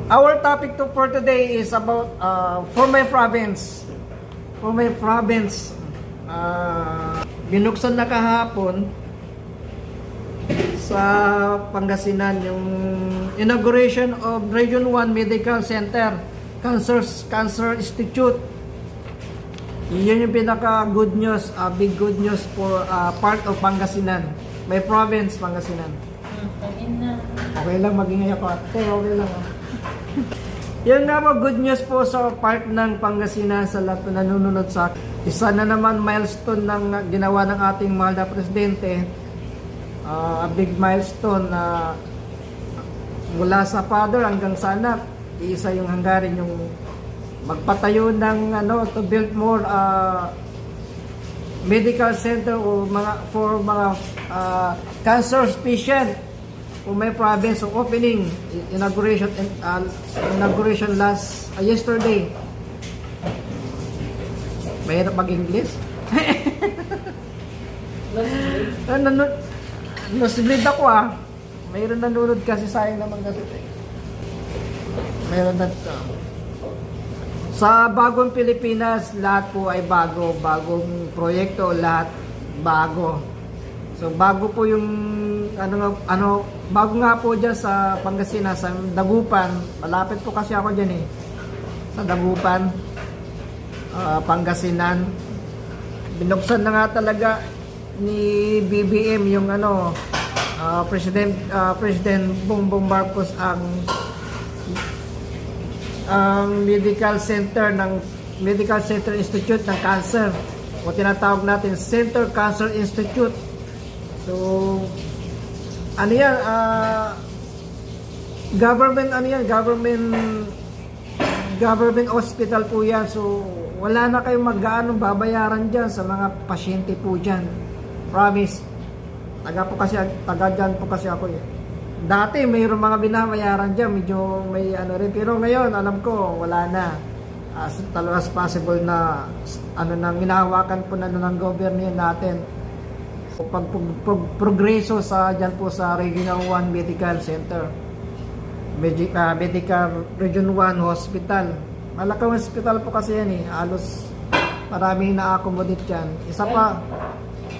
Our topic for today is about for my province. For my province, binuksan na kahapon sa Pangasinan yung inauguration of Region 1 Medical Center, Cancer Institute. Yun yung pinaka good news, big good news for part of Pangasinan. My province, Pangasinan. Okay lang, maging ako. Okay lang. Yan nga po, good news po sa part ng Pangasinan sa lahat na nanonood sa akin. Isa na naman milestone ng ginawa ng ating mahal na presidente. A big milestone na mula sa father hanggang sa anak. Isa yung hanggarin yung magpatayo ng to build more medical center o for mga cancer patient. My province, so opening inauguration last yesterday. Mahirap mag-English. Nasiblid ako mayroon nanonood kasi, sayang naman kasi. Mayroon na sa bagong Pilipinas, lahat po ay bagong proyekto, lahat bago. So bago po yung bago nga po dyan sa Pangasinan, sa Dagupan. Malapit po kasi ako dyan sa Dagupan, Pangasinan. Binuksan na nga talaga ni BBM yung President Bongbong Marcos ang Medical Center Institute ng Cancer, o tinatawag natin Center Cancer Institute. So government hospital po yan. So wala na kayong maggaanong babayaran dyan sa mga pasyente po dyan. Promise. Taga dyan po kasi ako Dati mayroong mga binabayaran dyan, medyo may rin. Pero ngayon alam ko wala na. As possible na nang hinahawakan po na ng gobyerno natin. Progreso dyan po sa Regional 1 Medical Center, Medical Region 1 Hospital. Malaking hospital po kasi yan halos maraming na-accommodate dyan.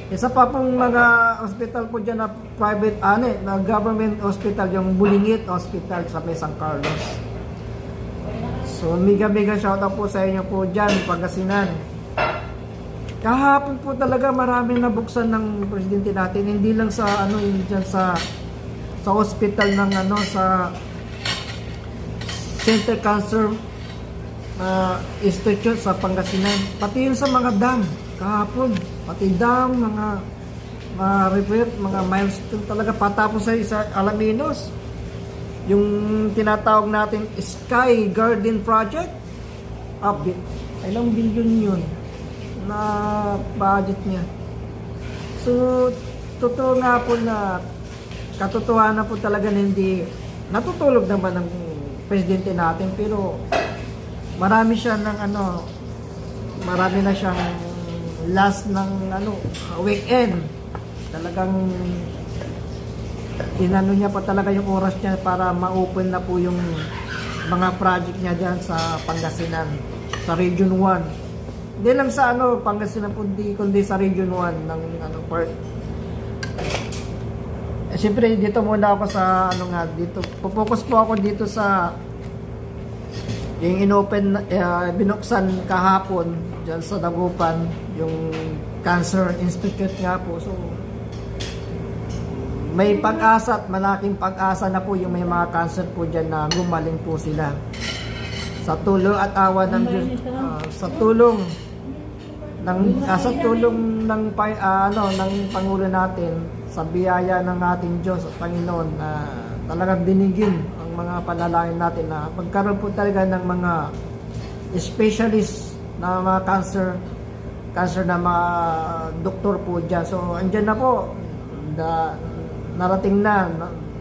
Isa pa pong mga hospital po dyan na private, na government hospital, yung Bulingit Hospital sa San Carlos. So mega shoutout po sa inyo po dyan, Pangasinan. Kahapon po talaga maraming nabuksan ng presidente natin, hindi lang sa diyan sa hospital ng sa Center Cancer Institute sa Pangasinan, pati yun sa mga dam kahapon, pati dam, mga repair, mga milestone talaga. Patapos sa Alaminos, yung tinatawag natin Sky Garden Project, ilang bilyon yun na budget niya. So totoo nga po na katotohanan po talaga na hindi natutulog naman ng presidente natin, pero marami siya marami na siyang last ng weekend. Talagang niya pa talaga yung oras niya para ma-open na po yung mga project niya dyan sa Pangasinan, sa Region 1. Hindi lang sa Pangasinan kundi sa Region 1 ng part. Siyempre dito muna ako sa dito. Focus po ako dito sa yung inopen, binuksan kahapon diyan sa Dagupan, yung Cancer Institute nga po. So may pag-asa at malaking pag-asa na po yung may mga cancer po diyan na gumaling po sila. Sa tulong at awa ng Diyos, sa tulong ng Pangulo natin, sa biyaya ng ating Diyos at Panginoon, talagang dinigin ang mga panalangin natin na magkaroon po talaga ng mga specialist na mga cancer na mga doktor po dyan. So andyan na po, narating na,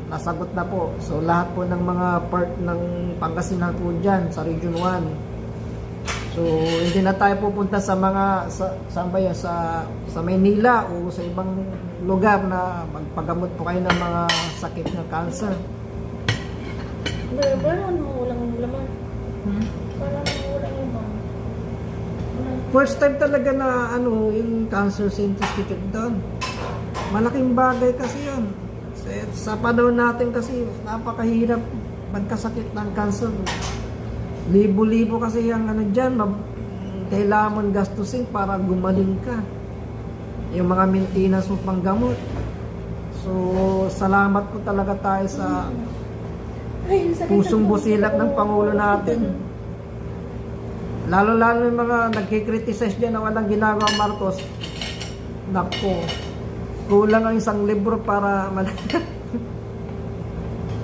nasagot na po. So lahat po ng mga part ng Pangasinan po dyan sa Region 1. So hindi na tayo pupunta sa mga saan ba yan, sa Maynila o sa ibang lugar na magpagamot po kayo ng mga sakit ng cancer. Pero walang Parang wala naman. First time talaga na ano, yung Cancer Institute doon. Malaking bagay kasi yun. Sa panahon natin kasi, napakahirap magkasakit ng cancer. Libo-libo kasi yung ano dyan, kailangan mong gastusin para gumaling ka. Yung mga maintenance mo pang gamot. So, salamat po talaga tayo sa Ay, sakit pusong ang- busilak ng Pangulo natin. Lalo-lalo yung mga nagkikriticize dyan na walang ginagawa Marcos. Nako, kulang ang isang libro para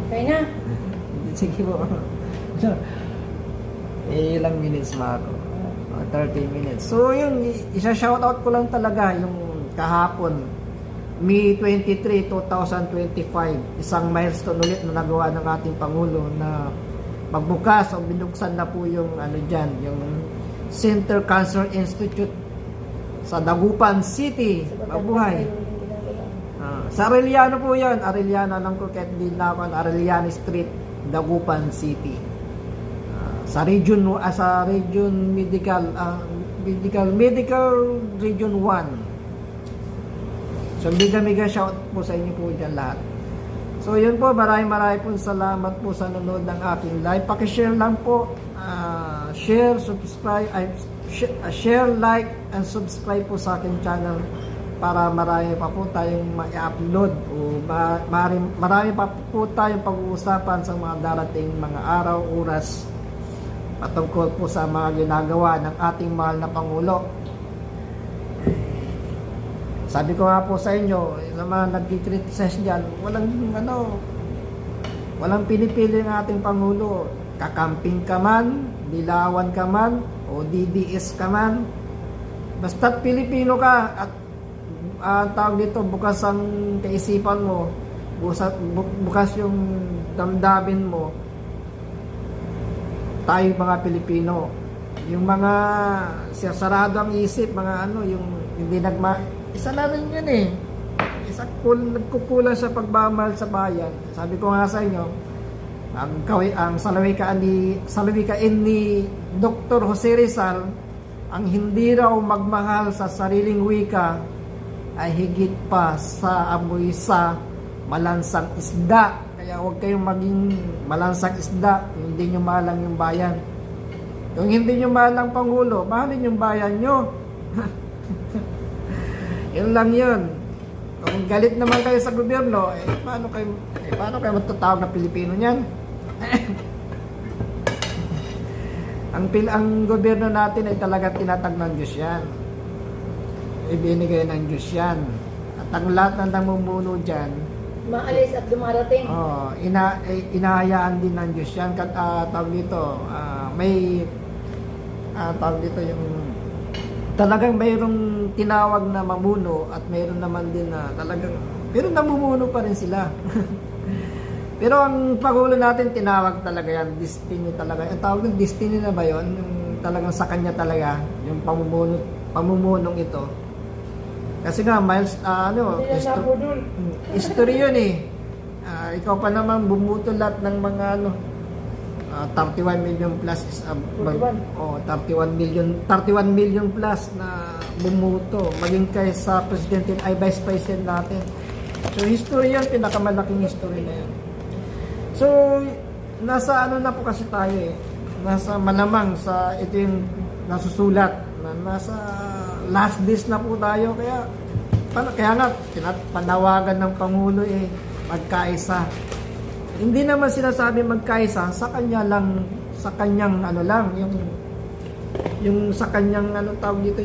Kaya na. Sige po. Ilang minutes ba ako? 30 minutes. So yun, isa-shoutout ko lang talaga yung kahapon, May 23, 2025. Isang milestone ulit na nagawa ng ating Pangulo na magbukas o binuksan na po yung ano dyan, yung Center Cancer Institute sa Dagupan City. Mabuhay. Sa Arellano po yan. Arellano, alam ko kahit hindi naman, Arellano Street, Dagupan City. Sa region medical region 1. So mega shout po sa inyo po dyan lahat. So yun po, maraming po salamat po sa nanonood ng aking live. Paki-share lang po, share, subscribe, share, like and subscribe po sa aking channel para marami pa po tayong ma-upload o marami pa po tayong pag-uusapan sa mga darating mga araw, oras patungkol po sa mga ginagawa ng ating mahal na Pangulo. Sabi ko nga po sa inyo, sa mga nagkikriticize dyan, walang pinipili ng ating Pangulo. Kakamping ka man, dilawan ka man, o DDS ka man, basta't Pilipino ka at tawag dito, bukas ang kaisipan mo, bukas yung damdamin mo, tayo mga Pilipino. Yung mga sarado ang isip, mga yung hindi isa na rin yun eh. Nagkukulang sa pagmamahal sa bayan. Sabi ko nga sa inyo, ang salawikaan ni Dr. Jose Rizal, ang hindi raw magmahal sa sariling wika ay higit pa sa amoy sa malansang isda. Kaya huwag kayong maging malansang isda, hindi nyo mahalang yung bayan. Kung hindi nyo mahalang Pangulo, mahalin yung bayan nyo. Yun lang yun. Kung galit naman kayo sa gobyerno, paano kayo matatawag na Pilipino niyan? ang gobyerno natin ay talaga tinatag ng Diyos yan. Ibinigay ng Diyos yan. At ang lahat ng namumuno dyan, Maalis at dumarating. inahayaan din ng Diyos yan. Tawag dito, tawag dito yung talagang mayroong tinawag na mamuno at mayroon naman din na talagang pero namumuno pa rin sila. Pero ang Pangulo natin tinawag talaga yan, destiny talaga. Ang tawag ng destiny na ba yun? Yung talagang sa kanya talaga, yung pamumunong ito. Kasi nga, history yun eh. Ikaw pa naman bumuto lahat ng mga 31 million plus is 31 million plus na bumuto maging kay sa presidente ay vice president natin. So history yan, pinakamalaking history na yan. So nasa na po kasi tayo eh, nasa malamang sa ito yung nasusulat na nasa last days na po tayo, kaya nga panawagan ng Pangulo magkaisa. Hindi naman sinasabi magkaisa sa kanya lang, sa kanyang yung sa kanyang tawag dito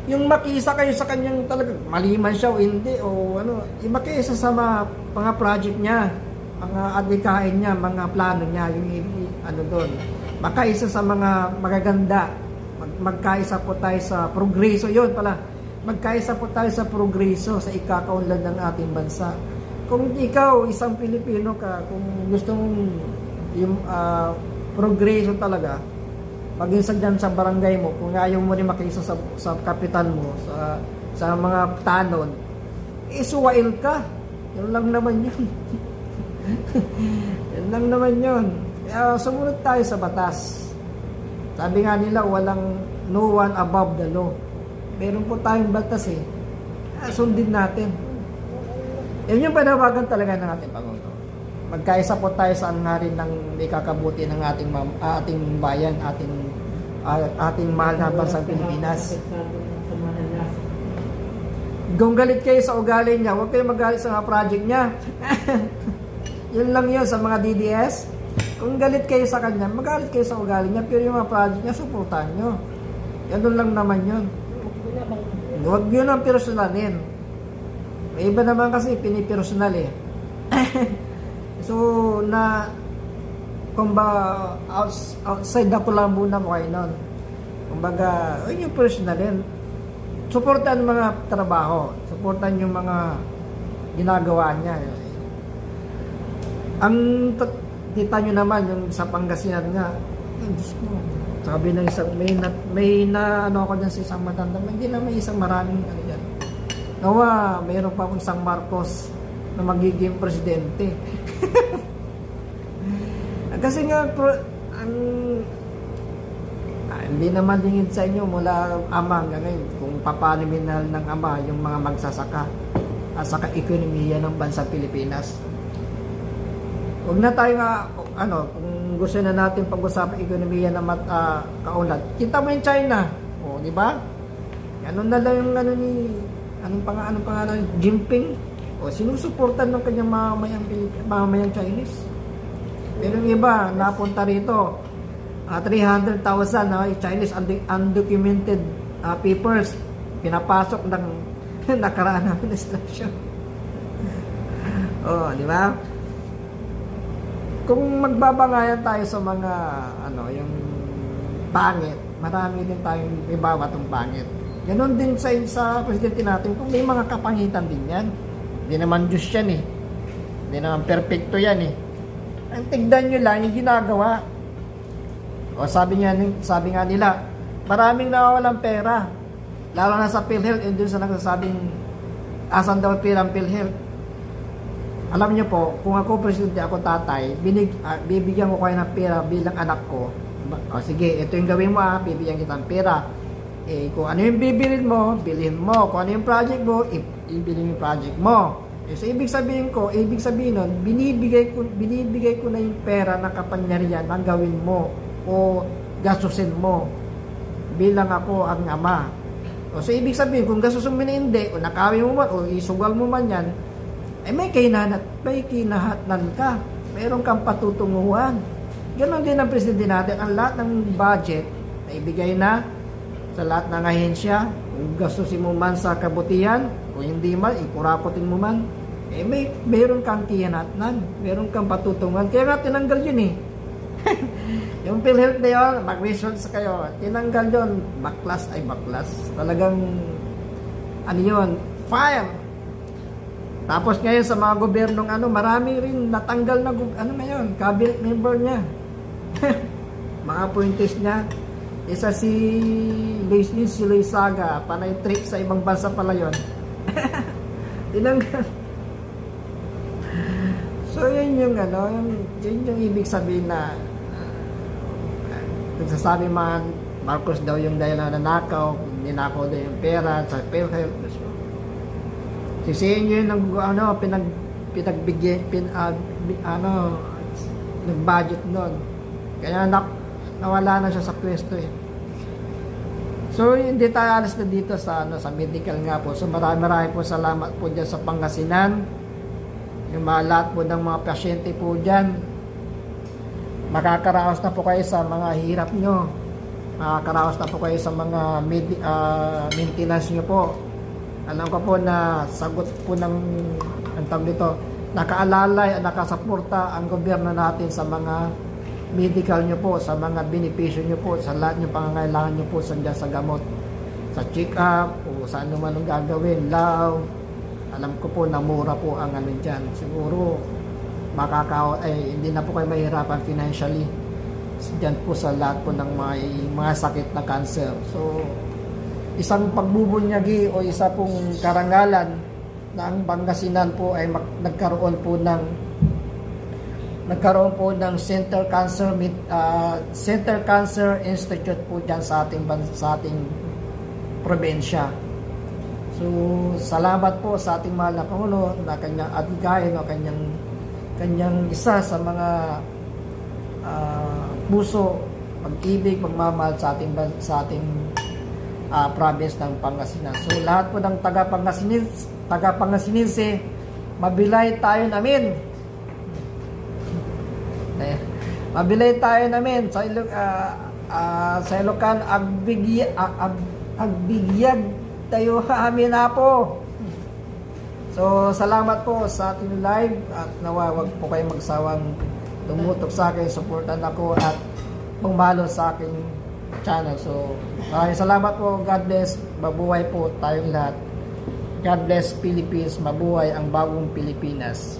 yung makiisa kayo sa kanyang talaga maliman siya o hindi makiisa sa mga project niya, mga adhikain niya, mga plano niya, yung doon. Makaisa sa mga magaganda. Magkaisa po tayo sa progreso, yun pala. Magkaisa po tayo sa progreso, sa ikakaunlad ng ating bansa. Kung ikaw, isang Pilipino ka, kung gusto mong yung progreso talaga, pag-isa dyan sa barangay mo, kung ayaw mo rin makiisa sa kapitan mo, sa mga tanod, isuwail ka. Yun lang naman yun. Yan lang naman yun. Kaya sumunod tayo sa batas. Sabi nga nila, walang no one above the law. Meron po tayong batas eh. Sundin natin. Yan yung panawagan talaga ng ating Pangulo. Magkaisa po tayo sa hangarin ng ikakabuti ng ating bayan, ating mahal na bansang Pilipinas. Kung galit kayo sa ugali niya, huwag kayo magalit sa mga project niya. Yun lang yun sa mga DDS. Kung galit kayo sa kanya, magalit kayo sa ugali niya, pero yung mga project niya, suportahan nyo. Ganun lang naman yun. Huwag yun ang personalin. May iba naman kasi pinipersonal eh. So, kung ba outside na kulambunan mo kayo nun. Kumbaga, yun yung personalin. Suportan mga trabaho. Suportan yung mga ginagawa niya. Ang kita nyo naman yung sa Pangasinan nga, Diyos ko, sabi ng isang may na ano ako dyan sa isang matanda, hindi na may isang maraming ano dyan. Nawa, mayroon pa akong isang Marcos na magiging presidente. Kasi nga hindi naman lingid sa inyo mula ama hanggang ngayon kung paano minahal ng ama yung mga magsasaka at saka ekonomiya ng bansang Pilipinas. Huwag na tayo nga, kung gusto na natin pag-usapan ekonomiya na kaunlad. Kita mo yung China, o, di ba? Ano na lang yung anong pangalan, Jinping, o, sinusuportan ng kanyang mamamayang Chinese. Pero yung iba, napunta rito, 300,000 Chinese undocumented papers, pinapasok ng nakaraan na administrasyon. O, di ba? Kung magbabangayan tayo sa mga yung pangit, marami din tayong ibawatong pangit. Ganon din sa presidente natin, kung may mga kapangitan din yan. Hindi naman Diyos yan eh. Hindi naman perfecto yan eh. Ang tignan nyo lang yung ginagawa. O sabi nga nila, maraming nawawalang pera. Lalo na sa PhilHealth, yun dun sa nagsasabing asan daw pera ang PhilHealth. Alam niyo po, kung ako presidente, ako tatay, bibigyan ko kayo ng pera bilang anak ko. O sige, ito yung gawin mo bibigyan kita ng pera. Kung ano yung bibilin mo, bilhin mo. Kung ano yung project mo, ibilin yung project mo. So ibig sabihin nun, binibigay ko na yung pera na kapangyarihan na gawin mo o gastusin mo bilang ako ang ama. So ibig sabihin, kung gastusin mo na hindi, o nakawin mo man, o isugal mo man yan, may kinahatnan ka. Meron kang patutunguhan. Ganon din ang presidente natin. Ang lahat ng budget na ibigay na sa lahat ng ahensya, kung gastusin mo man sa kabutihan, o hindi man, ikurapotin mo man, meron kang kinahatnan. Meron kang patutunguhan. Kaya nga tinanggal yun eh. Yung PhilHealth na yun, mag-results kayo. Tinanggal yun. Baklas. Talagang, yun, fire. Tapos ngayon sa mga gobernong marami rin natanggal na ngayon, cabinet member niya. Mga appointees niya. Isa si Leslie Siloysaga, panay trip sa ibang bansa pala yun. Tinanggal. So yun yung yun yung ibig sabihin na nagsasabi man Marcos daw yung dahil na nanakaw, ninakaw daw yung pera sa PhilHealth. Sisihin nyo yung pinagbigyan, nag-budget nun. Kaya nawala na siya sa pwesto eh. So, hindi tayo alis na dito sa medical nga po. So, marami po salamat po dyan sa Pangasinan. Yung lahat po ng mga pasyente po dyan. Makakaraos na po kayo sa mga hirap nyo. Makakaraos na po kayo sa mga maintenance nyo po. Alam ko po na sagot po ng nakaalalay at nakasuporta ang gobyerno natin sa mga medical nyo po, sa mga benepisyo nyo po, sa lahat ng pangangailangan nyo po sa gamot, sa check-up, o sa ano man ang gagawin, law. Alam ko po na mura po ang dyan. Siguro, hindi na po kayo mahirapan financially dyan po sa lahat po ng mga sakit na cancer. So, isang pagbubunyagi o isa pong karangalan na ang Pangasinan po ay nagkaroon po ng nagkaroon po ng Center Cancer Institute po diyan sa ating probinsya. So, salamat po sa ating mahal na Pangulo na kanyang adhikain o kanyang isa sa mga puso, pag-ibig, pagmamahal sa ating province ng Pangasinan. So, lahat po ng taga-Pangasinense, mabilay tayo namin. Mabilay tayo namin sa Ilocano, agbigyag tayo kami na po. So, salamat po sa ating live at nawawag po kayo magsawang tumutok sa akin, supportan ako at pumalo sa aking channel. So, maraming salamat po. God bless. Mabuhay po tayong lahat. God bless Philippines. Mabuhay ang bagong Pilipinas.